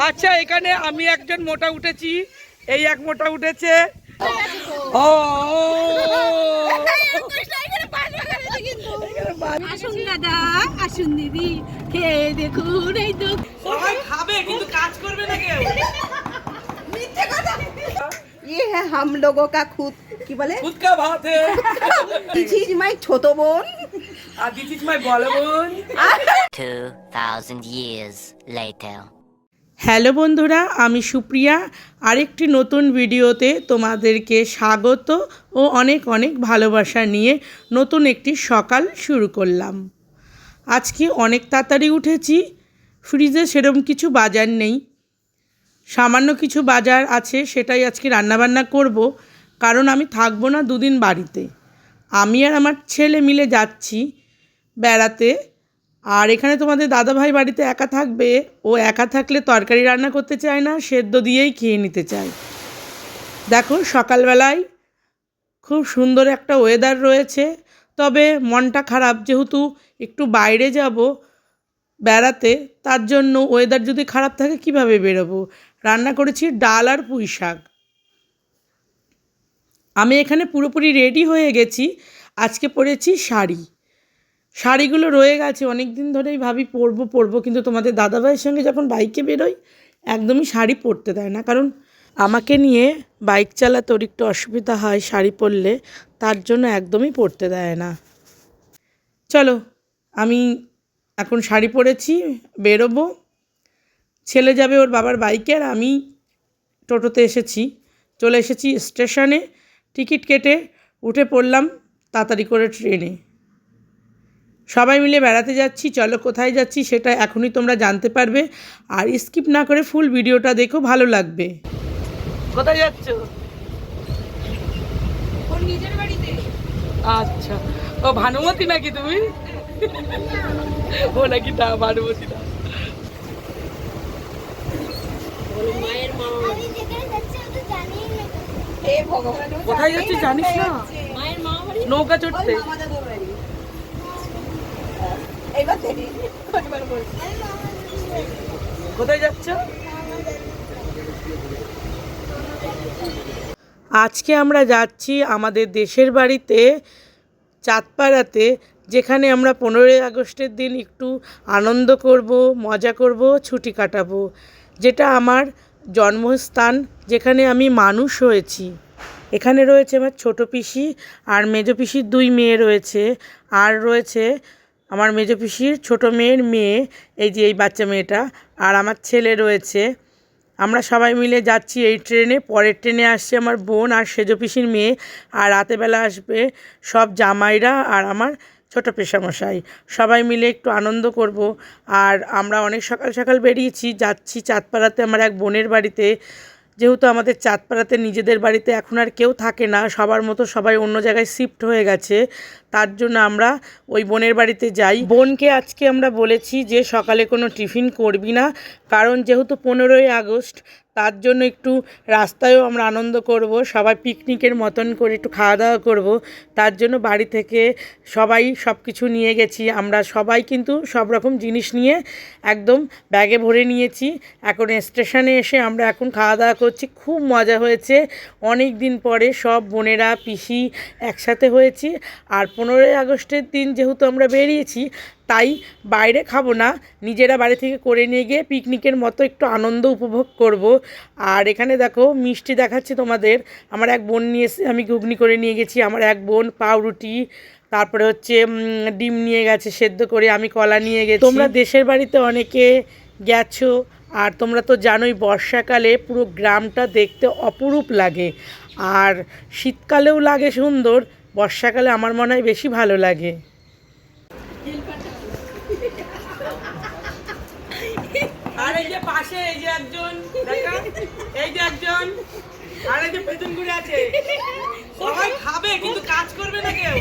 আচ্ছা এখানে আমি একজন মোটা উঠেছি, এই এক মোটা উঠেছে। ও আসুন দাদা, আসুন দিদি, খেয়ে দেখুন। এই তো সবাই খাবে কিন্তু কাজ করবে না কেউ। ये है हम लोगों का खुद की बोले खुद का बात है। दिस इज माय ছোট বোন আর দিস ইজ মাই বড় বোন। 2000 years later. হ্যালো বন্ধুরা, আমি সুপ্রিয়া। আরেকটি নতুন ভিডিওতে তোমাদেরকে স্বাগত ও অনেক অনেক ভালোবাসা নিয়ে নতুন একটি সকাল শুরু করলাম। আজকে অনেক তাড়াতাড়ি উঠেছি, ফ্রিজে সেরকম কিছু বাজার নেই, সামান্য কিছু বাজার আছে, সেটাই আজকে রান্নাবান্না করব। কারণ আমি থাকবো না দুদিন বাড়িতে, আমি আর আমার ছেলে মিলে যাচ্ছি বেড়াতে। আর এখানে তোমাদের দাদাভাই বাড়িতে একা থাকবে, ও একা থাকলে তরকারি রান্না করতে চায় না, সেদ্ধ দিয়েই খেয়ে নিতে চায়। দেখো সকালবেলায় খুব সুন্দর একটা ওয়েদার রয়েছে, তবে মনটা খারাপ, যেহেতু একটু বাইরে যাব বেড়াতে, তার জন্য ওয়েদার যদি খারাপ থাকে কিভাবে বেরোবো। রান্না করেছি ডাল আর পুঁই শাক। আমি এখানে পুরোপুরি রেডি হয়ে গেছি, আজকে পরেছি শাড়ি। শাড়িগুলো রয়ে গেছে অনেক দিন ধরেই, ভাবি পরবো, কিন্তু তোমাদের দাদাভাইয়ের সঙ্গে যখন বাইকে বেরোই একদমই শাড়ি পরতে দেয় না, কারণ আমাকে নিয়ে বাইক চালাতে ওর একটু অসুবিধা হয় শাড়ি পরলে, তার জন্য একদমই পরতে দেয় না। চলো আমি এখন শাড়ি পরেছি, বেরোবো। ছেলে যাবে ওর বাবার বাইকে, আর আমি টোটোতে চলে এসেছি স্টেশনে। টিকিট কেটে উঠে পড়লাম তাড়াতাড়ি করে ট্রেনে। সবাই মিলে বেড়াতে যাচ্ছি। চলো কোথায় যাচ্ছি সেটা এখনই তোমরা জানতে পারবে, আর স্কিপ না করে ফুল ভিডিওটা দেখো, ভালো লাগবে। কোথায় যাচ্ছ? ওর নিজের বাড়িতে। আচ্ছা, ও ভানুমতি নাকি তুমি? ও নাকি তা ভানুমতি না। মায়ের মা हे भगवान কোথায় যাচ্ছি জানিস না? মায়ের মা বাড়ি। নৌকা চড়তে। আমাদের বাড়ি এইবার দেখি কতবার বলছি কোথায় যাচ্ছ? আজকে আমরা যাচ্ছি আমাদের দেশের বাড়িতে, চাঁদপাড়াতে, যেখানে আমরা 15ই আগস্টের দিন একটু আনন্দ করব, মজা করব, ছুটি কাটাবো। যেটা আমার জন্মস্থান, যেখানে আমি মানুষ হয়েছি। এখানে রয়েছে আমার ছোটো পিসি আর মেজো পিসির 2 মেয়ে রয়েছে, আর রয়েছে আমার মেজো পিসির ছোটো মেয়ের মেয়ে, এই যে এই বাচ্চা মেয়েটা, আর আমার ছেলে রয়েছে। আমরা সবাই মিলে যাচ্ছি এই ট্রেনে। পরের ট্রেনে আসছে আমার বোন আর সেজো পিসির মেয়ে, আর রাতেবেলা আসবে সব জামাইরা আর আমার ছোটো পেশামশাই। সবাই মিলে একটু আনন্দ করব। আর আমরা অনেক সকাল সকাল বেরিয়েছি, যাচ্ছি চাঁদপাড়াতে আমার এক বোনের বাড়িতে। যেহেতু আমাদের চাঁদপাড়াতে নিজেদের বাড়িতে এখন আর কেউ থাকে না, সবার মতো সবাই অন্য জায়গায় শিফট হয়ে গেছে, তার জন্য আমরা ওই বোনের বাড়িতে যাই। বোনকে আজকে আমরা বলেছি যে সকালে কোনো টিফিন করবি না, কারণ যেহেতু 15ই আগস্ট, তার জন্য একটু রাস্তায়ও আমরা আনন্দ করব, সবাই পিকনিকের মতন করে একটু খাওয়া দাওয়া করব। তার জন্য বাড়ি থেকে সবাই সব কিছু নিয়ে গেছি। আমরা সবাই কিন্তু সব রকম জিনিস নিয়ে একদম ব্যাগে ভরে নিয়েছি। এখন স্টেশনে এসে আমরা এখন খাওয়া দাওয়া করছি। খুব মজা হয়েছে, অনেক দিন পরে সব বোনেরা পিসি একসাথে হয়েছি। আর 15ই আগস্টের দিন যেহেতু আমরা বেরিয়েছি, তাই বাইরে খাবো না, নিজেরা বাড়ি থেকে করে নিয়ে গিয়ে পিকনিকের মতো একটু আনন্দ উপভোগ করব। আর এখানে দেখো মিষ্টি দেখাচ্ছি তোমাদের। আমার এক বোন নিয়ে এসে, আমি ঘুগনি করে নিয়ে গেছি, আমার এক বোন পাউরুটি, তারপরে হচ্ছে ডিম নিয়ে গেছে সেদ্ধ করে, আমি কলা নিয়ে গেছি। তোমরা দেশের বাড়িতে অনেকে গেছো, আর তোমরা তো জানোই বর্ষাকালে পুরো গ্রামটা দেখতে অপরূপ লাগে, আর শীতকালেও লাগে সুন্দর, বর্ষাকালে আমার মনে হয় বেশি ভালো লাগে। আর এই যে পাশে এই যে একজন দেখা, এই যে একজন, আর এই যে পেছন ঘুরে আছে। সবাই খাবে কিন্তু কাজ করবে না কেউ।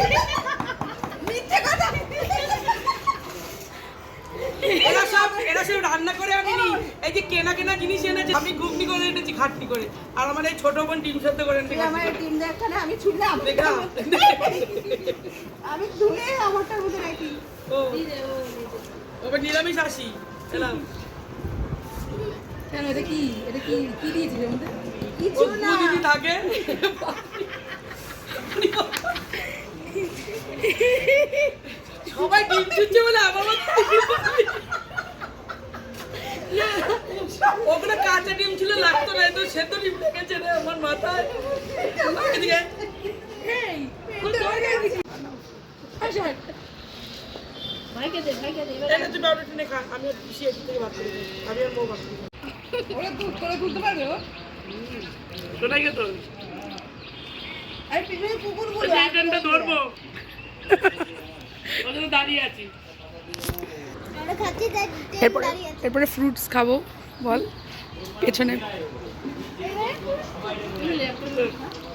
মিথ্যে কথা এরা সব রান্না করে আমি নি, এই যে কেনা জিনিস এনেছে। আমি ঘুগনি করে এনেছি খাটনি করে, আর আমার এই ছোট বোন ডিম সেদ্ধ করে এনেছে। আমার টিম দেখানে আমি ছুড়লাম দেখা আমি ধুলে আমারটার মধ্যে রাখি। ও ওবে নিরামিষ আসি এলাম। কেন এটা কি কি দিয়েছিস এর মধ্যে? ও দিদি থাকে সবাই ডিম ছুটছে বলে আমার ওগুলো কাঁচা ডিম ছিল, লাগতো না, তো সেদ্ধ ডিম লেগেছে রে আমার মাথায়। এদিকে এটা তুই বাবুটা নে খা, আমি আর পিসি এদিক থেকে ভাত করে দিই। আমি আর মৌ ভাত করি। ওরা দুধ করে তুলতে পারবে ও? শোনাই গেতো আর পিছনে কুকুরগুলো ট্রেনটা ধরবো ওখানে দাঁড়িয়ে আছি। এরপরে ফ্রুটস খাবো, বল পেছনে।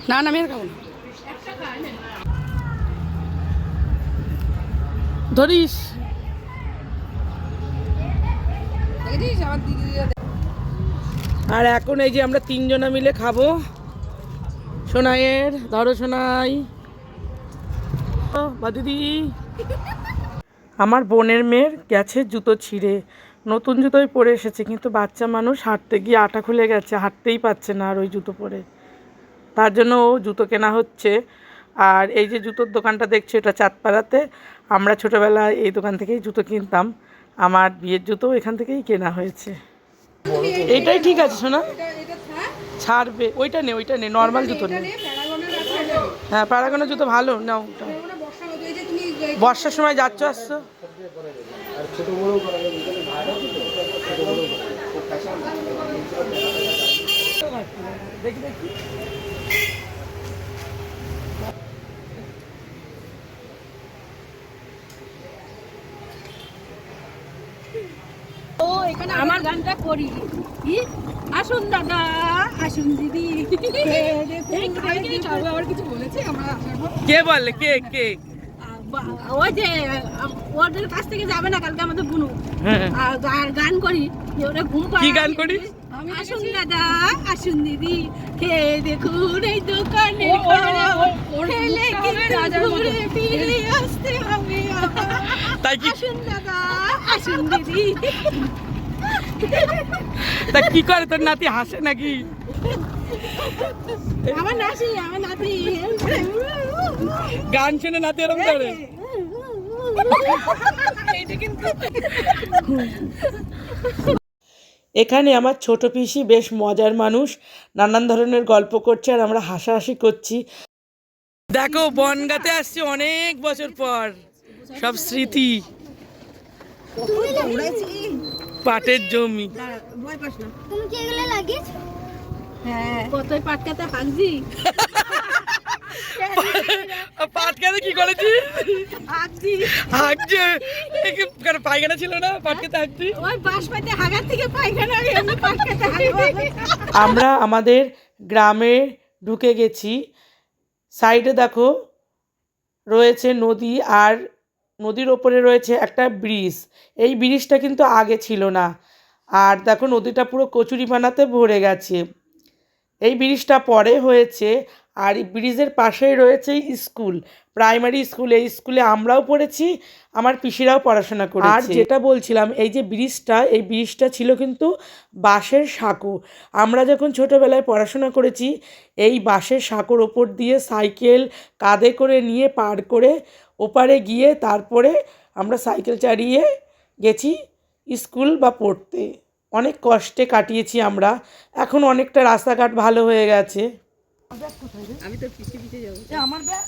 না না আমি আর খাবো না। ধরিস দেখেছিস আমার দিদিরা আর এখন এই যে আমরা তিনজনা মিলে খাবো। সোনাইয়ের ধরো সোনাই বা দিদি। আমার বোনের মেয়ের গেছে জুতো ছিঁড়ে, নতুন জুতোই পরে এসেছে, কিন্তু বাচ্চা মানুষ হাঁটতে গিয়ে আটা খুলে গেছে, হাঁটতেই পারছে না আর ওই জুতো পরে। তার জন্য ও জুতো কেনা হচ্ছে। আর এই যে জুতোর দোকানটা দেখছো, এটা চাঁদপাড়াতে। আমরা ছোটোবেলায় এই দোকান থেকেই জুতো কিনতাম, আমার বিয়ের জুতো এখান থেকেই কেনা হয়েছে। এইটাই ঠিক আছে শোনা, এটা থাক ছাড়বে। ওইটা নে নর্মাল জুতো নে। নে প্যারাগনের কাছে যাবে হ্যাঁ প্যারাগনের জুতো ভালো নাও ওটা। ওটা বর্ষা মতো এই যে তুমি বর্ষার সময় যাচ্ছ আসছো। ও এখানে আমার গানটা করি কি, আসুন দাদা আসুন দিদি। এই কালকে আবার কিছু বলেছে আমরা আসার পর কে বললে? কে? ওই যে ওদের কাছ থেকে যাবে না কালকে আমাদের বুনু, হ্যাঁ আর গান করি যে ওরা ঘুম পাড়ায়। কি গান করি? আসুন দাদা আসুন দিদি, খেয়ে দেখুন এই দোকানে খেলে কিন্তু ঘুরে ফিরে আসতে হবে আবার। তাই কি? আসুন দাদা আসুন দিদি। তা কি করে তোর নাতি? হাসে নাকি? আমার নাতি গান শুনে নাতি এরকম করে? এখানে আমার ছোট পিসি বেশ মজার মানুষ, নানান ধরনের গল্প করছে আর আমরা হাসাহাসি করছি। দেখো বনগাতে আসছে অনেক বছর পর, সব স্মৃতি, পাটের জমি। ভয় পাস না তুমি কি এগুলো লাগিয়েছ? হ্যাঁ কতই পাটকাতে হাঁকছি পাট খেতে কি করেছি? হাঁকছি হাঁকছে পায়খানা ছিল না, পাট খেতে হাঁকছি। ওই বাঁশ পাতে হাগার থেকে পায়খানা এমনি পাটকাতে হাঁকবো। আমরা আমাদের গ্রামে ঢুকে গেছি। সাইডে দেখো রয়েছে নদী, আর নদীর ওপরে রয়েছে একটা ব্রিজ। এই ব্রিজটা কিন্তু আগে ছিল না। আর দেখো নদীটা পুরো কচুরিপানাতে ভরে গেছে। এই ব্রিজটা পরে হয়েছে। আর এই ব্রিজের পাশেই রয়েছে স্কুল, প্রাইমারি স্কুল। এই স্কুলে আমরাও পড়েছি, আমার পিসিরাও পড়াশোনা করেছে। আর যেটা বলছিলাম, এই যে এই ব্রিজটা ছিল কিন্তু বাঁশের সাঁকো। আমরা যখন ছোটোবেলায় পড়াশোনা করেছি, এই বাঁশের সাঁকোর ওপর দিয়ে সাইকেল কাঁধে করে নিয়ে পার করে ওপারে গিয়ে তারপরে আমরা সাইকেল চালিয়ে গেছি স্কুল বা পড়তে। অনেক কষ্টে কাটিয়েছি আমরা। এখন অনেকটা রাস্তাঘাট ভালো হয়ে গেছে। আমি তো পিছে যাবো আমার ব্যাগ,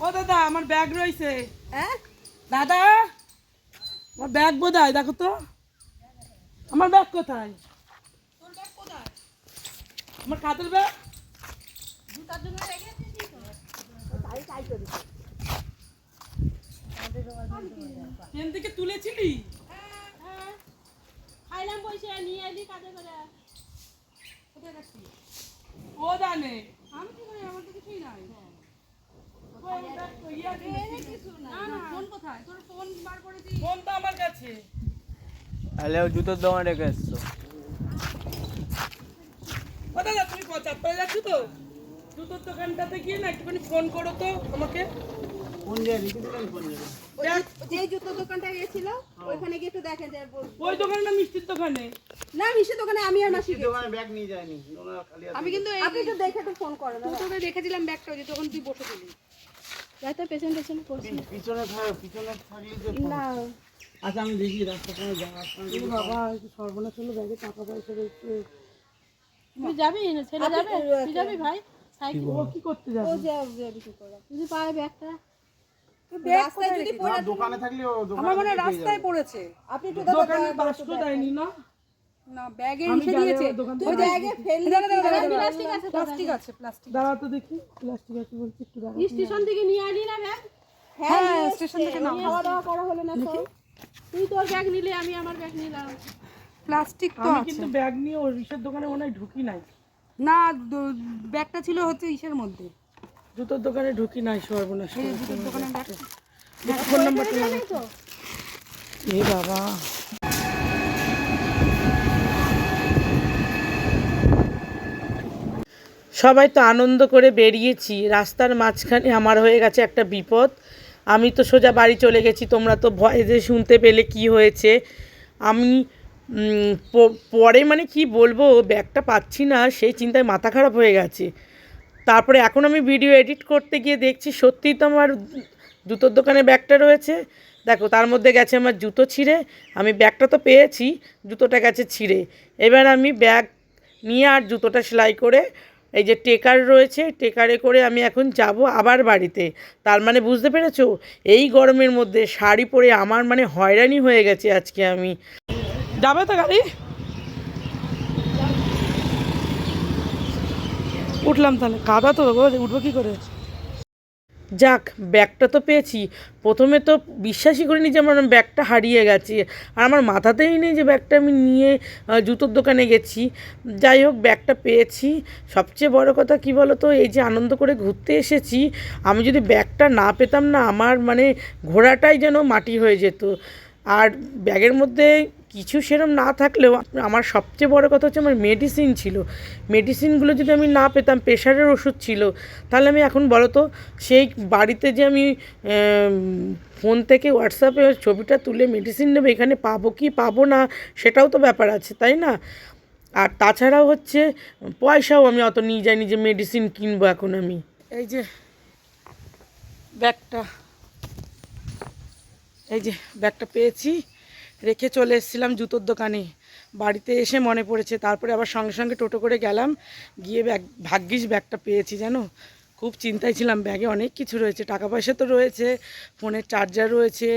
ও দাদা আমার ব্যাগ রয়েছে। হ্যাঁ দাদা আমার ব্যাগ বোধহয়, দেখো তো আমার ব্যাগ কোথায়? তোর ব্যাগ কোথায়? আমার কাঁধের ব্যাগ। জুতার জন্য রেখেছিস ট্রেন থেকে তুলেছিলি? খাইলাম পয়সা নিয়ে এলি কাজে করে। কোথায় রাখছিস? ও জানে। আমি কি করি? আমার তো কিছুই নাই। ফোন কোথায়? তোর ফোন বার করে দিই। ফোন তো আমার কাছে। তাহলে ও জুতোর দোকানে রেখে এসছো। ও দাদা তুমি চাঁদপাড়া যাচ্ছ তো, জুতোর দোকানটাতে গিয়ে না একটুখানি ফোন করো তো আমাকে। যে জুতো দোকানটা গেছিল ওইখানে গিয়ে একটু দেখেন যে ওই দোকানে না মিষ্টির দোকানে? না মিষ্টি দোকানে আমি আর মাসি গেছি। আমি কিন্তু আপনি একটু দেখে একটু ফোন করেন। তোকে দেখেছিলাম ব্যাগটা ওই যে তখন তুই বসেছিলি। যাই তো পেছন পেছন করছি পিছনে থাকলে যে না। আচ্ছা আমি দেখি রাস্তা কোনো যাওয়ার বাবা সর্বনাশ হলো, ব্যাগে টাকা পয়সা রয়েছে। তুই যাবি না ছেলে যাবে? তুই যাবি ভাই? সাইকেল ও কি করতে যাবে? ও যাবে কি করে? তুই পায় ব্যাগটা রাস্তায় যদি পড়ে দোকানে থাকলে ও দোকানে আমার মনে হয় রাস্তায় পড়েছে। আপনি একটু দোকানে বাস্কো দেয়নি না? না ব্যাগে আমি এসে গেলে দিয়েছে। ওর দোকান তুই থেকে ব্যাগে ফেললি প্লাস্টিক আছে তো? প্লাস্টিক আছে প্লাস্টিক। দাঁড়া তো দেখি, প্লাস্টিক আছে বলছি, একটু দাঁড়া। স্টেশন থেকে নিয়ে আলি না ব্যাগ? হ্যাঁ স্টেশন থেকে নাও। খাওয়া দাওয়া করা হলো না সব? তুই তোর ব্যাগ নিলে আমি আমার ব্যাগ নিলাম। প্লাস্টিক তো আমি আছে। কিন্তু ব্যাগ নিয়ে ওর ইসের দোকানে মনে হয় ঢুকি নাই, না ব্যাগটা ছিল হচ্ছে ইসের মধ্যে। জুতোর দোকানে ঢুকি নাই। সর্বনাশ এই করেছে। জুতোর দোকানে ব্যাগ। ফোন নাম্বারটা লাগা। এ বাবা, সবাই তো আনন্দ করে বেরিয়েছি, রাস্তার মাঝখানে আমার হয়ে গেছে একটা বিপদ। আমি তো সোজা বাড়ি চলে গেছি, তোমরা তো ভয়েসে শুনতে পেলে কি হয়েছে। আমি পরে মানে কি বলবো, ব্যাগটা পাচ্ছি না, সেই চিন্তায় মাথা খারাপ হয়ে গেছে। তারপরে এখন আমি ভিডিও এডিট করতে গিয়ে দেখছি সত্যিই তো আমার জুতোর দোকানে ব্যাগটা রয়েছে। দেখো তার মধ্যে গেছে আমার জুতো ছিঁড়ে। আমি ব্যাগটা তো পেয়েছি, জুতোটা গেছে ছিঁড়ে। এবার আমি ব্যাগ নিয়ে আর জুতোটা সেলাই করে এই যে টেকার রয়েছে, টেকারে করে আমি এখন যাব আবার বাড়িতে। তার মানে বুঝতে পেরেছো, এই গরমের মধ্যে শাড়ি পরে আমার মানে হয়রানি হয়ে গেছে আজকে। আমি যাবে তো গাড়ি? উঠলাম তাহলে, কাদা তো উঠবো কী করে? যাক, ব্যাগটা তো পেয়েছি। প্রথমে তো বিশ্বাসই করিনি যে আমার ব্যাগটা হারিয়ে গেছে, আর আমার মাথাতেই নেই যে ব্যাগটা আমি নিয়ে জুতোর দোকানে গেছি। যাই হোক, ব্যাগটা পেয়েছি। সবচেয়ে বড় কথা কী বলো তো, এই যে আনন্দ করে ঘুরতে এসেছি, আমি যদি ব্যাগটা না পেতাম না, আমার মানে ঘোড়াটাই যেন মাটি হয়ে যেত। আর ব্যাগের মধ্যে কিছু সেরম না থাকলেও আমার সবচেয়ে বড় কথা হচ্ছে আমার মেডিসিন ছিল। মেডিসিনগুলো যদি আমি না পেতাম, প্রেশারের ওষুধ ছিল, তাহলে আমি এখন বলো তো সেই বাড়িতে যে আমি ফোন থেকে হোয়াটসঅ্যাপে ছবিটা তুলে মেডিসিন নেবে, এখানে পাবো কি পাবো না সেটাও তো ব্যাপার আছে, তাই না? আর তাছাড়াও হচ্ছে পয়সাও আমি অত নিয়ে যাইনি যে মেডিসিন কিনবো এখন আমি। এই যে ব্যাগটা, এই যে ব্যাগটা পেয়েছি, রেখে চলে এসেছিলাম জুতোর দোকানে। বাড়িতে এসে মনে পড়েছে, তারপরে আবার সঙ্গে সঙ্গে টোটো করে গেলাম, গিয়ে ভাগ্যিস ব্যাগটা পেয়েছি। জানো, খুব চিন্তায় ছিলাম, ব্যাগে অনেক কিছু রয়েছে, টাকা পয়সা তো রয়েছে, ফোনের চার্জার রয়েছে,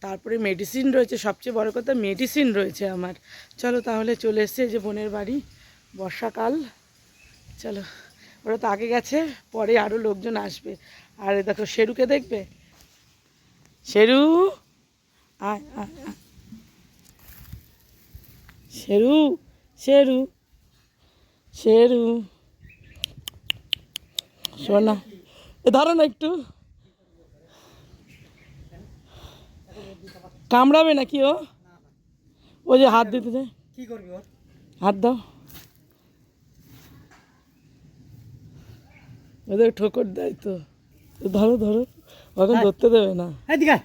তারপরে মেডিসিন রয়েছে, সবচেয়ে বড় কথা মেডিসিন রয়েছে আমার। চলো তাহলে চলে এসছে যে বোনের বাড়ি, বর্ষাকাল। চলো, ওরা তো আগে গেছে, পরে আরও লোকজন আসবে। আর দেখো শেরুকে দেখবে, শেরু আয় আয় আয়, শেরু শেরু শেরু শোনা, ধরো না একটু, কামড়াবে নাকি ও যে হাত দিতে যায়? কি করবি ওর? হাত দাও, ওদের ঠোকর দেয় তো। ধরো ধরো, ওকে ধরতে দেবে না। এদিকে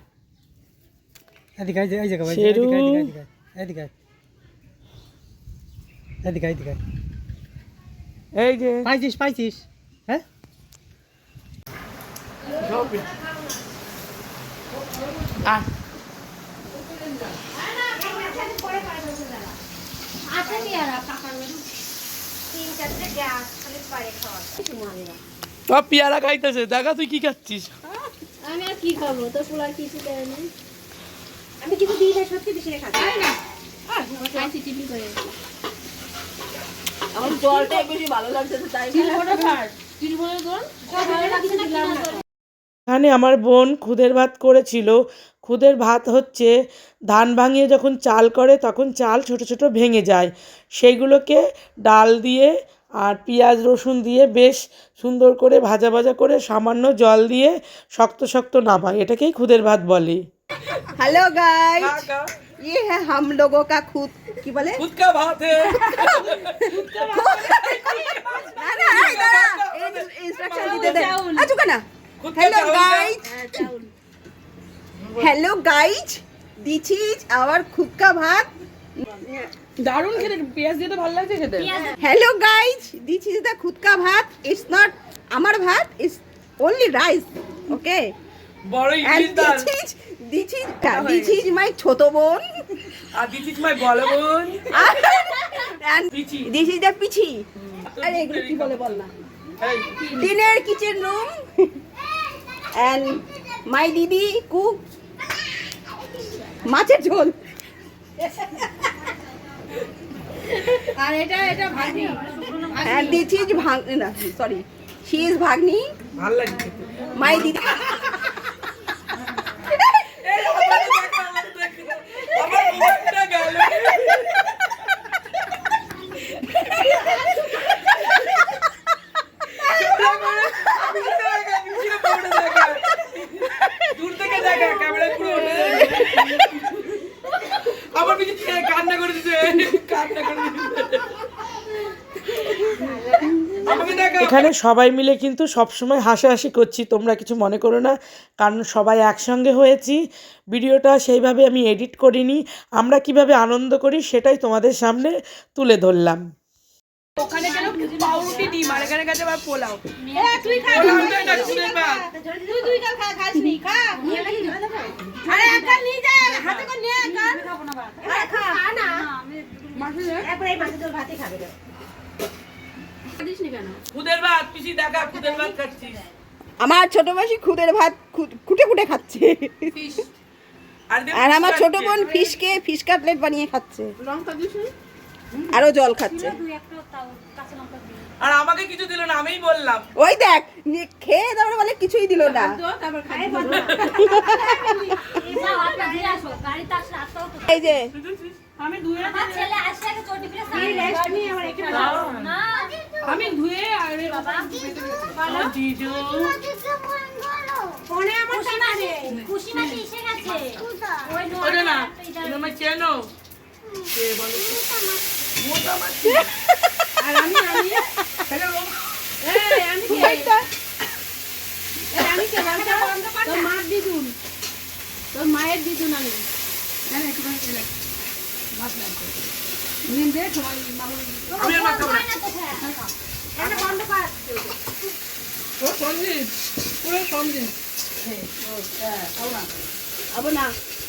এদিকে এই জায়গা ভাই, শেরু, এদিকে এদিকে এদিকে এই যে পাইছিস হ্যাঁ? আয়। সব পেয়ারা খাইতেছে, দেখা তুই কি খাচ্ছিস? আমি আর কি খাবো, তোর পোলার কিছু দেয় না। আমি কিছু দিই না, সত্যি দিছি রেখা না। খাইছি টিপি করে। আমার জলটা বেশি ভালো লাগছে তো তাই। চিলবোটা খার, চিলবোটা কোন? সব ভালো লাগছে না দিলাম না। এখানে আমার বোন খুদের ভাত করেছিল। খুদের ভাত হচ্ছে ধান ভাঙিয়ে যখন চাল করে তখন চাল ছোট ছোট ভেঙে যায়, সেইগুলোকে ডাল দিয়ে আর পেঁয়াজ রসুন দিয়ে বেশ সুন্দর করে ভাজা ভাজা করে সামান্য জল দিয়ে শক্ত শক্ত নামায়, এটাকেই খুদের ভাত বলে। हेलो गाइस, ये है हम लोगों का खुद की बोले खुद का भात है। ना ना इंस्ट्रक्शन दे दे आ चुका ना Hello guys. Hello guys. This is our খুদকা ভাত. দারুণ খেতে, পেঁয়াজ দিয়ে তো ভালো লাগছে খেতে। Hello guys. This is the খুদকা ভাত. It's not আমার ভাত. It's only rice. Okay. বড় And ইংলিশ দাল this is my ছোট বোন. আর দিস ইজ মাই বড় বোন And Pichi. this is the Pichi. আরে এগুলো কি বলে বল না। Dinner kitchen room. And my দিদি কুক মাছের ঝোল. আর এটা ভাজি। And this is না সরি she is ভাগ্নি. ভালো লাগছে My দিদি আমার মুখটা গেল দূর থেকে দেখা ক্যামেরা পুরো আমার পিছনে কান্না করে দিতে এখানে সবাই মিলে কিন্তু সবসময় হাসাহাসি করছি, তোমরা কিছু মনে করো না, কারণ সবাই একসঙ্গে হয়েছি। ভিডিওটা সেইভাবে আমি এডিট করিনি, আমরা কিভাবে আনন্দ করি সেটাই তোমাদের সামনে তুলে ধরলাম। ওখানে গেল পাউরুটি ডিম, আর এখানে গেছে আবার পোলাও। তুই খা, তুই খাস নি, খা। আরে একা নিয়ে যা, হাতে করে নিয়ে কার খাবো না ভাত। আরে খা না, মাছ একবার এই মাছের ঝোল ভাতই খাবে না। দিস নি কেন? খুদের ভাত পিসি দেখা, খুদের ভাত খাচ্ছিস। আমার ছোট মাসি খুদের ভাত কুটে কুটে খাচ্ছে। আর আমার ছোট বোন ফিশ কাটলেট বানিয়ে খাচ্ছে। লঙ্কা দিস নি? আরো জল খাচ্ছে। আর আমাকে কিছু দিল না, আমিই বললাম। ওই দেখ খেয়ে তারপরে বলে কিছুই দিল না। তারপর খাই। এই যে আমি ধুয়ে আমি ধুয়ে আরে বাবা জিজু ফোনে আমার ওরে না তুমি আমায় চেনো কে বলো মোটা মাছি। আর আমি আমি কে বলতো তোর মার দিদুন, তোর মায়ের দিদুন আমি জানি একটু খেলে মাছ লাগবে নিন দে তোমার মামু আমি আর মাখাবো না। এটা বন্ধ কর। ও সঞ্জিত পুরো সঞ্জিত আবো না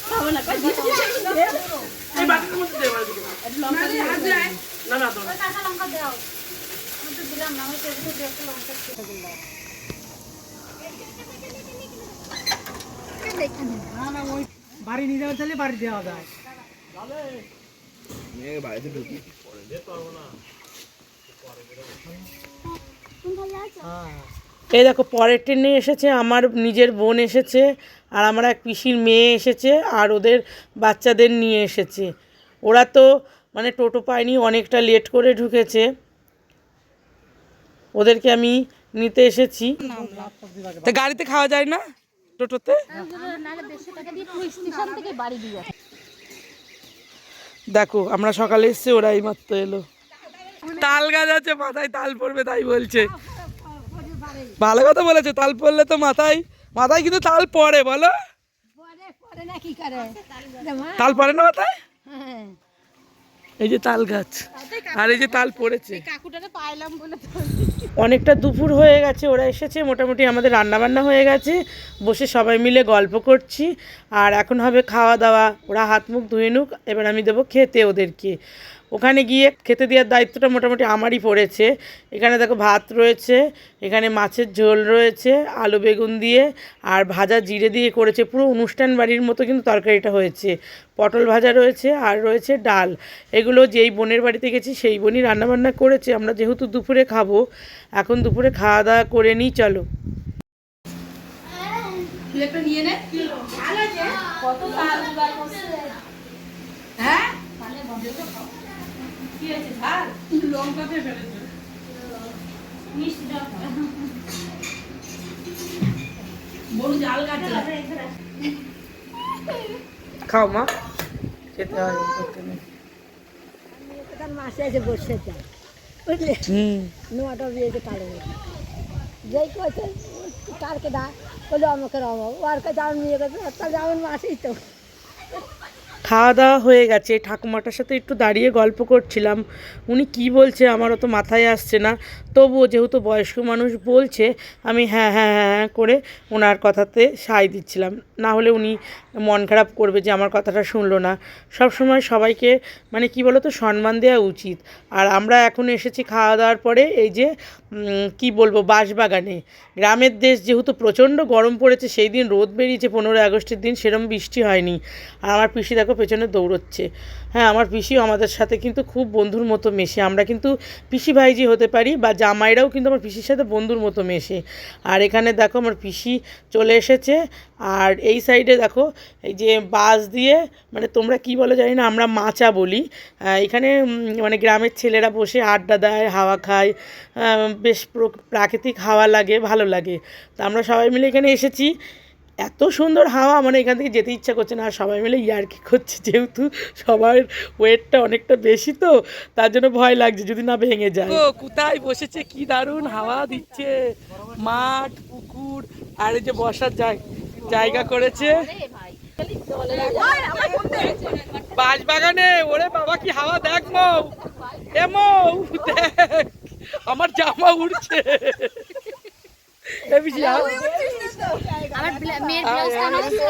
খাবো না এই বাটির মধ্যে দে আমার দিকে লঙ্কা দিয়ে হাত যায় না না তো কাঁচা লঙ্কা দাও। আমি তো দিলাম না, আমি তো একটু দেখতে লঙ্কা কেটে দিলাম। না না ওই বাড়ি নিয়ে যাওয়া চাইলে বাড়ি দেওয়া যায়। এই দেখো পরের ট্রেনে এসেছে আমার নিজের বোন এসেছে, আর আমার এক পিসির মেয়ে এসেছে, আর ওদের বাচ্চাদের নিয়ে এসেছে। ওরা তো মানে টোটো পায়নি, অনেকটা লেট করে ঢুকেছে, ওদেরকে আমি নিতে এসেছি। তা গাড়িতে খাওয়া যায় না টোটোতে? দেখো আমরা সকালে এসেছি, ওরা এই মাত্র এলো। তাল গাছ আছে, মাথায় তাল পড়বে তাই বলছে। ভালো কথা বলেছে, তাল পড়লে তো মাথায় কিন্তু তাল পড়ে, বলো তাল পড়ে না মাথায়? এই যে তাল গাছ, আর এই যে তাল পড়েছে। অনেকটা দুপুর হয়ে গেছে, ওরা এসেছে, মোটামুটি আমাদের রান্নাবান্না হয়ে গেছে, বসে সবাই মিলে গল্প করছি। আর এখন হবে খাওয়া দাওয়া, ওরা হাত মুখ ধুয়ে নুক, এবার আমি দেবো খেতে ওদেরকে। ওখানে গিয়ে খেতে দেওয়ার দায়িত্বটা মোটামুটি আমারই পড়েছে। এখানে দেখো ভাত রয়েছে, এখানে মাছের ঝোল রয়েছে আলু বেগুন দিয়ে, আর ভাজা জিরে দিয়ে করেছে, পুরো অনুষ্ঠান বাড়ির মতো কিন্তু তরকারিটা হয়েছে। পটল ভাজা রয়েছে, আর রয়েছে ডাল। এগুলো যেই বোনের বাড়িতে গেছি সেই বোনই রান্নাবান্না করেছে। আমরা যেহেতু দুপুরে খাবো, এখন দুপুরে খাওয়া দাওয়া করে নিই, চলো। প্লেটটা নিয়ে নে। কত তাল দুবার করছে। হ্যাঁ? কি আছে ঝাল? লঙ্কা দিয়ে ফেলেছে। মিষ্টি দাও। বড় জাল কাটছে। খাও মা, খেতে হয় করতে নেই। মাসে আছে বসে বুঝলে নোয়াটা দিয়েছে কালো যেই কথা কারকে দা বলে অমুকের অমুক ওর কাছে আমার মেয়ে কাছে তাহলে আমার মাসেই তো খাওয়া দাওয়া হয়ে গেছে, ঠাকুমাটার সাথে একটু দাঁড়িয়ে গল্প করছিলাম। উনি কি বলছে আমার অত মাথায় আসছে না, তবুও যেহেতু বয়স্ক মানুষ বলছে আমি হ্যাঁ হ্যাঁ হ্যাঁ হ্যাঁ করে ওনার কথাতে সায় দিচ্ছিলাম, না হলে উনি মন খারাপ করবে যে আমার কথাটা শুনলো না। সব সময় সবাইকে মানে কি বলো তো সম্মান দেওয়া উচিত। আর আমরা এখন এসেছি খাওয়া দাওয়ার পরে এই যে কি বলবো বাঁশবাগানে। গ্রামের দেশ যেহেতু প্রচণ্ড গরম পড়েছে, সেই দিন রোদ বেরিয়েছে 15ই আগস্টের দিন, সেরকম বৃষ্টি হয়নি। আর আমার পিসি দেখো পেছনে দৌড়চ্ছে। হ্যাঁ, আমার পিসিও আমাদের সাথে কিন্তু খুব বন্ধুর মতো মেশে। আমরা কিন্তু পিসি ভাইজি হতে পারি বা জামাইরাও কিন্তু আমার পিসির সাথে বন্ধুর মতো মেশে। আর এখানে দেখো আমার পিসি চলে এসেছে। আর এই সাইডে দেখো এই যে বাঁশ দিয়ে মানে তোমরা কি বলো জানি না, আমরা মাচা বলি। এখানে মানে গ্রামের ছেলেরা বসে আড্ডা দেয়, হাওয়া খায়, বেশ প্রাকৃতিক হাওয়া লাগে, ভালো লাগে। তা আমরা সবাই মিলে এখানে এসেছি। এত সুন্দর হাওয়া মানে এখান থেকে যেতে ইচ্ছা করছে না। আর সবাই মিলে ইয়ার্কি করছে, যেহেতু সবার ওয়েটটা অনেকটা বেশি তো তার জন্য ভয় লাগছে যদি না ভেঙে যায়। ও কোথায় বসেছে, কি দারুণ হাওয়া দিচ্ছে, মাঠ পুকুর আর এই যে বসার জায়গা করেছে বাঁশবাগানে। ওরে বাবা কি হাওয়া, দেখ মৌ, এ মৌ দেখ আমার জামা উড়ছে। আমার মেয়ের ব্লাউজ টানা হয়েছে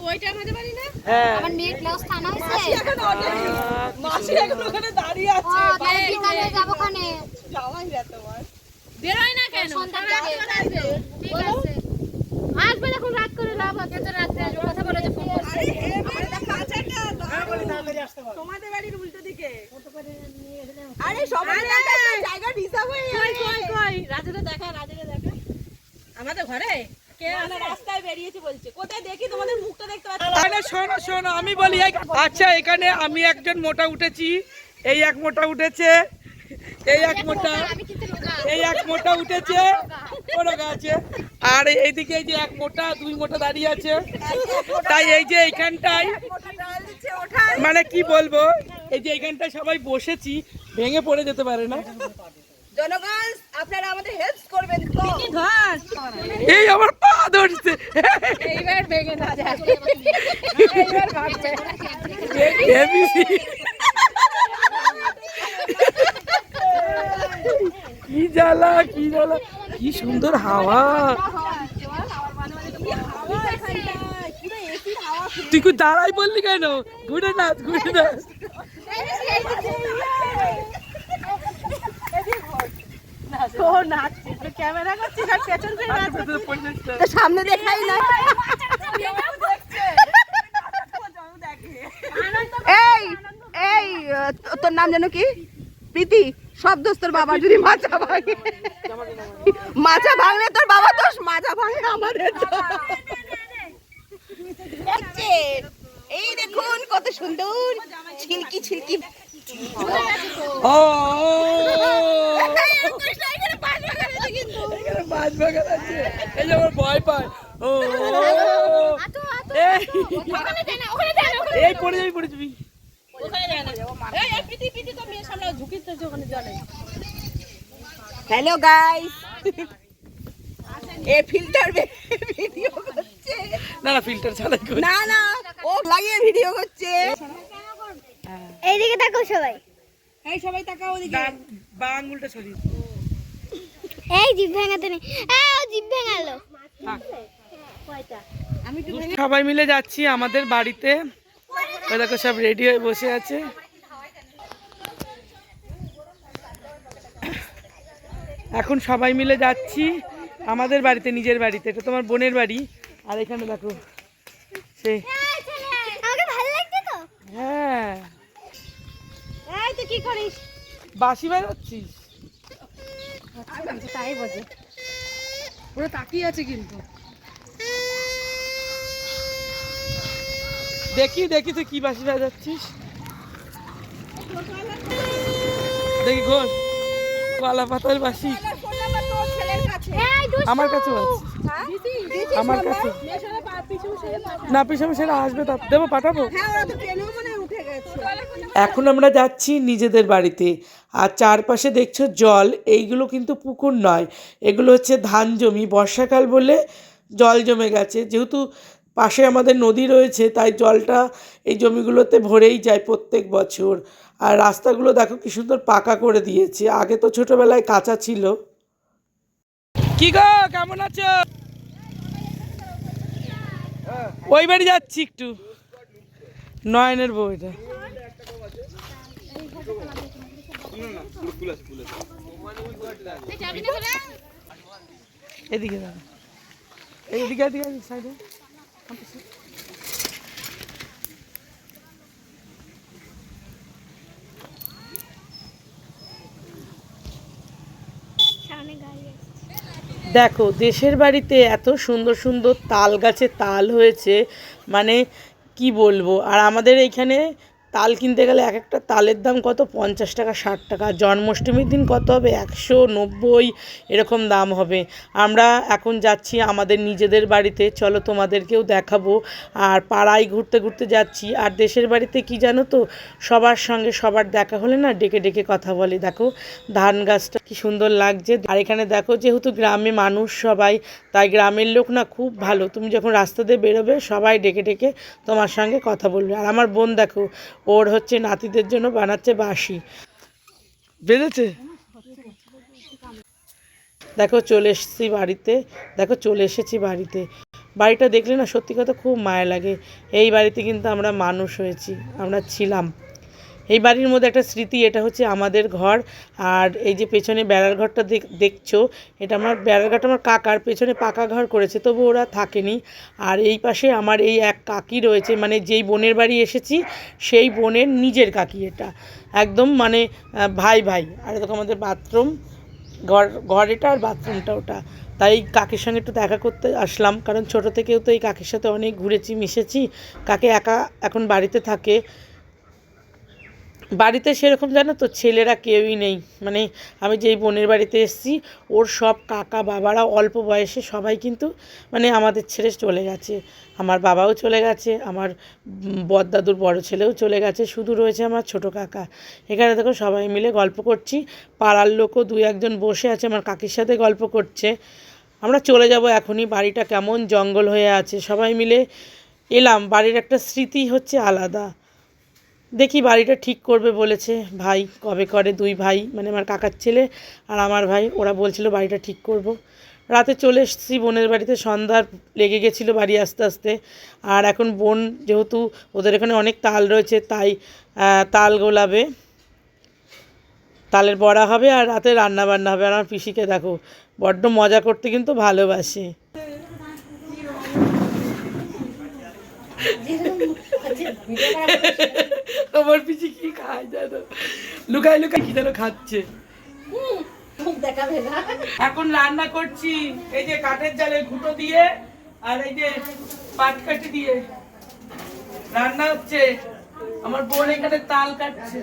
ওইটা আমাদের বাড়ি না আমার মেয়ের ব্লাউজ টানা হয়েছে মাসি এখন ওখানে দাঁড়িয়ে আছে তাহলে বিকালে যাব ওখানে যাওয়াই না তোমার বের হয় না কেন ঠিক আছে আসবে যখন রাত করে লাভ আছে তো রাতে আসবে কথা বলে যে ফোন করছে তোমাদের বাড়ির উল্টো দিকে আরে সবাই জায়গা ডিস্টার্ব হয়ে কই রাজুকে দেখা আমাদের ঘরে কে আমরা রাস্তায় বেরিয়েছি বলছে কোথায় দেখি তোমাদের মুখটা দেখতে পাচ্ছি আরে শোনো শোনো আমি বলি আচ্ছা এখানে আমি একজন মোটা উঠেছি, এই এক মোটা উঠেছে, এই এক মোটা, এই এক মোটা উঠেছে কোনো গাছে, আর এইদিকে এই যে এক মোটা দুই মোটা দাঁড়িয়ে আছে। তাই এই যে এইখানটায় মানে কি বলবো, এই যে এইখানটায় সবাই বসেছি, ভেঙে পড়ে যেতে পারে না। জনগণ আপনারা আমাদের হেল্প করবেন তো এই আমার পা ধরছে, এইবার ভেঙে না যায় এইবার ভাগবে কি জ্বালা কি জ্বালা, কি সুন্দর হাওয়া। তুই কি দাঁড়াই বললি কেন, ঘুরে নাচ ঘুরে নাচ। ক্যামেরা করছিস আর পেছন ফিরে নাচ করছিস সামনে দেখাই না এই এই তোর নাম জানো কি প্রীতি, সব দোষ তোর বাবা যদি মাচা ভাঙে, মাচা ভাঙলে তোর বাবা দোষ, মাচা ভাঙে আমাদের এই দেখুন কত সুন্দর ছিলকি ছিলকি ও এই যে আমার ভয় পায়, ও এই পড়ে যাবি পড়ে যাবি। হ্যালো গাইস, এ ফিল্টার ভিডিও করছে না না ফিল্টার ছাড়াই করি। না না ও লাগিয়ে ভিডিও করছে। এইদিকে দেখো সবাই, এই সবাই তাকাও ওদিকে, বা আঙুলটা সরিয়ে এই জিভ ভেঙাতে নেই, এই ও জিভ ভেঙালো। সবাই মিলে যাচ্ছি আমাদের বাড়িতে। ওই দেখো সব রেডি হয়ে বসে আছে। এখন সবাই মিলে যাচ্ছি আমাদের বাড়িতে, নিজের বাড়িতে। এটা তোমার বোনের বাড়ি। আর এখানে দেখো সেই আমাকে ভালো লাগছে তো। হ্যাঁ এই তুই কি করিস? বাঁশি বাজাচ্ছিস? তাই বোঝে পুরো তাকিয়ে আছে কিন্তু দেখি দেখি তুই কি বাঁশি বাজাচ্ছিস, দেখি ঘোষ কলা পাতার বাঁশি। আমার কাছেও আছে, আমার কাছে না পিছনে সেটা আসবে, তা দেবো পাঠাবো। এখন আমরা যাচ্ছি নিজেদের বাড়িতে। আর চারপাশে দেখছো জল, এইগুলো কিন্তু পুকুর নয়, এগুলো হচ্ছে ধান জমি। বর্ষাকাল বলে জল জমে গেছে, যেহেতু পাশে আমাদের নদী রয়েছে তাই জলটা এই জমিগুলোতে ভরেই যায় প্রত্যেক বছর। আর রাস্তাগুলো দেখো কি সুন্দর পাকা করে দিয়েছে, আগে তো ছোটবেলায় কাঁচা ছিল। কি গো, কেমন আছো? ওই বাড়ি যাচ্ছি একটু, নয়নের বউ এটা। এদিকে দাঁড়া, এদিকে এদিকে সাইডে। দেখো দেশের বাড়িতে এত সুন্দর সুন্দর তাল গাছে তাল হয়েছে, মানে কি বলবো। আর আমাদের এইখানে তাল কিনতে গেলে এক একটা তালের দাম কত, 50 টাকা 60 টাকা। জন্মাষ্টমীর দিন কত হবে, 190 এরকম দাম হবে। আমরা এখন যাচ্ছি আমাদের নিজেদের বাড়িতে, চলো তোমাদেরকেও দেখাবো। আর পাড়ায় ঘুরতে ঘুরতে যাচ্ছি। আর দেশের বাড়িতে কি জানো তো, সবার সঙ্গে সবার দেখা হলে না ডেকে ডেকে কথা বলে। দেখো ধান গাছটা কি সুন্দর লাগছে। আর এখানে দেখো যেহেতু গ্রামে মানুষ সবাই, তাই গ্রামের লোক না খুব ভালো। তুমি যখন রাস্তা দিয়ে বেরোবে সবাই ডেকে ডেকে তোমার সঙ্গে কথা বলবে। আর আমার বোন দেখো, ওর হচ্ছে নাতিদের জন্য বানাচ্ছে বাঁশি, বেঁধেছে। দেখো চলে এসেছি বাড়িতে, দেখো চলে এসেছি বাড়িতে। বাড়িটা দেখলে না সত্যি কথা খুব মায়া লাগে। এই বাড়িতে কিন্তু আমরা মানুষ হয়েছি, আমরা ছিলাম। এই বাড়ির মধ্যে একটা স্মৃতি, এটা হচ্ছে আমাদের ঘর। আর এই যে পেছনে বেড়ার ঘরটা দেখছো, এটা আমার বেড়ার ঘরটা আমার কাকার, পেছনে পাকা ঘর করেছে, তবু ওরা থাকেনি। আর এই পাশে আমার এই এক কাকি রয়েছে, মানে যেই বোনের বাড়ি এসেছি সেই বোনের নিজের কাকি এটা, একদম মানে ভাই ভাই। আর দেখো আমাদের বাথরুম, ঘর এটা, আর বাথরুমটা ওটা। তাই কাকির সঙ্গে একটু দেখা করতে আসলাম, কারণ ছোটো থেকেও তো এই কাকির সাথে অনেক ঘুরেছি মিশেছি। কাকি একা এখন বাড়িতে থাকে, বাড়িতে সেরকম জানো তো ছেলেরা কেউই নেই। মানে আমি যেই বোনের বাড়িতে এসেছি ওর সব কাকা বাবারা অল্প বয়সে সবাই কিন্তু মানে আমাদের ছেড়ে চলে গেছে। আমার বাবাও চলে গেছে, আমার বড়দাদুর বড় ছেলেও চলে গেছে, শুধু রয়েছে আমার ছোটো কাকা। এখানে দেখো সবাই মিলে গল্প করছি, পাড়ার লোকও দুই একজন বসে আছে আমার কাকির সাথে গল্প করছে। আমরা চলে যাব এখনই, বাড়িটা কেমন জঙ্গল হয়ে আছে। সবাই মিলে এলাম, বাড়ির একটা স্মৃতি হচ্ছে আলাদা। দেখি বাড়িটা ঠিক করবে বলেছে ভাই, কবে করে, দুই ভাই মানে আমার কাকার ছেলে আর আমার ভাই, ওরা বলছিল বাড়িটা ঠিক করব। রাতে চলে এসেছি বোনের বাড়িতে, সন্ধ্যার লেগে গেছিলো বাড়ি আসতে আসতে। আর এখন বোন যেহেতু ওদের এখানে অনেক তাল রয়েছে, তাই তাল গোলাবে, তালের বড়া হবে আর রাতে রান্না বান্না হবে। আর আমার পিসিকে দেখো বড্ড মজা করতে কিন্তু ভালোবাসে। আমার পিসি কি খায় জানো, লুকায় লুকায় কি যেন খাচ্ছে। এখন রান্না করছি, এই যে কাঠের জালে ঘুঁটো দিয়ে আর এই যে পাটকাঠি দিয়ে রান্না হচ্ছে। আমার বোন এখানে তাল কাটছে।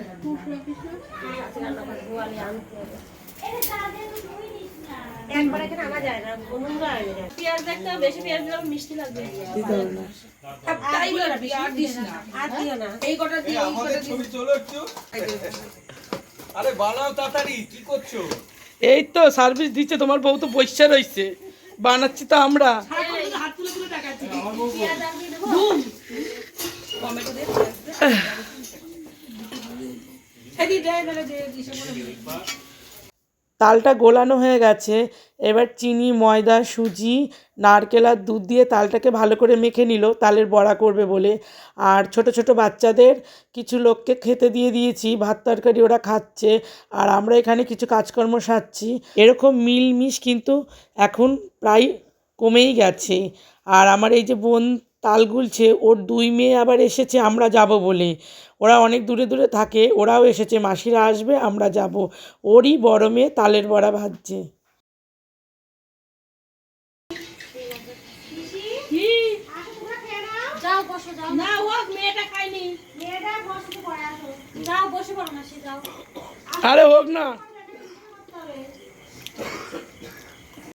এই তো সার্ভিস দিচ্ছে, তোমার বউ তো বৈশা রয়েছে, বানাচ্ছি তো আমরা। তালটা গোলানো হয়ে গেছে, এবার চিনি ময়দা সুজি নারকেল আর দুধ দিয়ে তালটাকে ভালো করে মেখে নিল তালের বড়া করবে বলে। আর ছোট ছোট বাচ্চাদের কিছু লোককে খেতে দিয়ে দিয়েছি, ভাত তরকারি ওরা খাচ্ছে। আর আমরা এখানে কিছু কাজকর্ম সারছি। এরকম মিলমিশ কিন্তু এখন প্রায় কমেই গেছে। আর আমার এই যে বোন তাল গুলছে, ওর দুই মেয়ে আবার এসেছে আমরা যাব বলে। ওরা অনেক দূরে দূরে থাকে, ওরাও এসেছে, মাসিরা আসবে আমরা যাব। ওরই বড় মেয়ে তালের বড়া ভাজছে। আরে হোক না।